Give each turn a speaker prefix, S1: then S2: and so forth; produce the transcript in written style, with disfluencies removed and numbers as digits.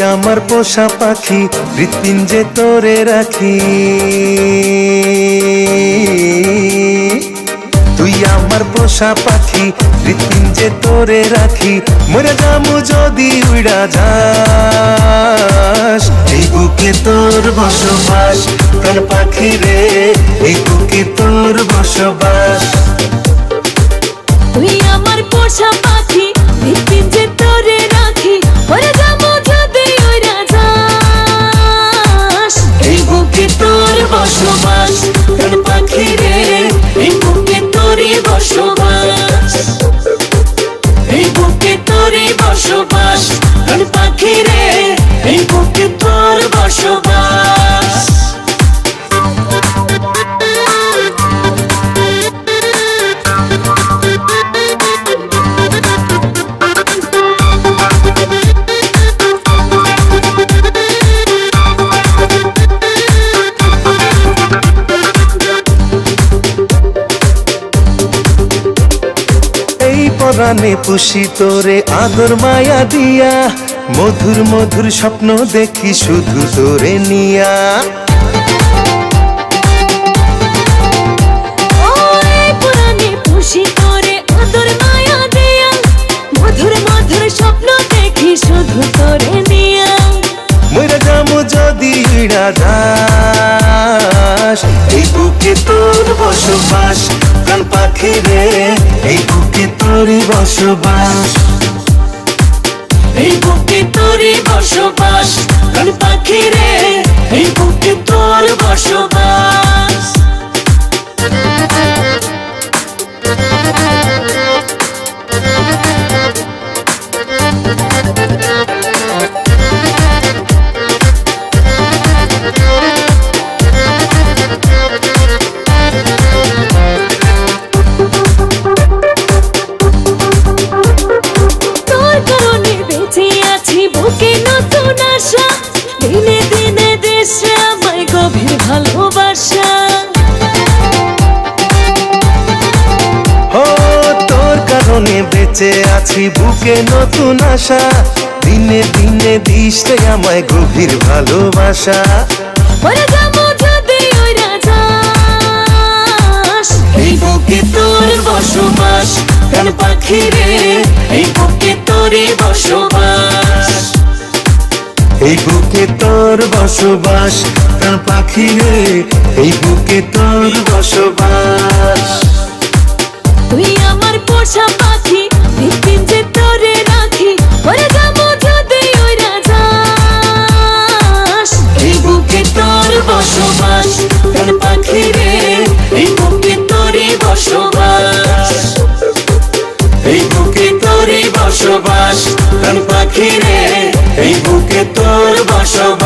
S1: আমার পোষা পাখি, হৃৎপিঞ্জে তোরে রাখি। তুই আমার পোষা পাখি, হৃৎপিঞ্জে তোরে রাখি। মরে যামু যদি উড়া যাস, এই বুকে তোর বসবাস। প্রাণ পাখি রে, এই বুকে তোর বসবাস।
S2: তুই আমার পোষা পাখি, হৃৎপিঞ্জে তোরে রাখি। মরে যাবো যদি উড়া যাস,
S1: এই বুকে তোর বসবাস। প্রাণ পাখি রে, এই বুকে তোরই বসবাস। এই বুকে তোরই বসবাস। প্রাণ পাখি রে, এই বুকে তোর বসবাস। পরাণে পুষি তোরে আদর মায়া দিয়া, মধুর মধুর স্বপ্ন দেখি শুধু তোরে নিয়া।
S2: পরাণে পুষি তোরে আদর মায়া দিয়া, মধুর মধুর স্বপ্ন দেখি শুধু তোরে নিয়া।
S1: মরে যামু যদি উড়া যাস, এই বুকে তোর বসবাস। প্রাণ পাখি রে, এই বুকে তোরই বসবাস। এই বুকে তোরই বসবাস। প্রাণ পাখি রে, এই বুকে তোর বসবাস।
S2: দিনে দিনে দেশে আমায় গভীর ভালোবাসা।
S1: ও তোর কারণে বেঁচে আছি, বুকে নতুন আশা। দিনে দিনে দিস রে আমায় গভীর ভালোবাসা।
S2: মরে যাবো যদি উড়া যাস,
S1: এই বুকে তোর বসবাস। প্রাণ পাখি রে, এই বুকে তোরই বসবাস। এই বুকে তোর বসবাস। প্রাণ পাখি রে, এই বুকে তোর বসবাস।
S2: তুই আমার পোষা পাখি, হৃৎপিঞ্জে তোরে রাখি। মরে যাবো যদি উড়া যাস,
S1: এই বুকে তোর বসবাস। প্রাণ পাখি রে, এই বুকে তোরই বসবাস। এই বুকে তোরই বসবাস। প্রাণ পাখি রে, এই বুকে তোর বসবাস।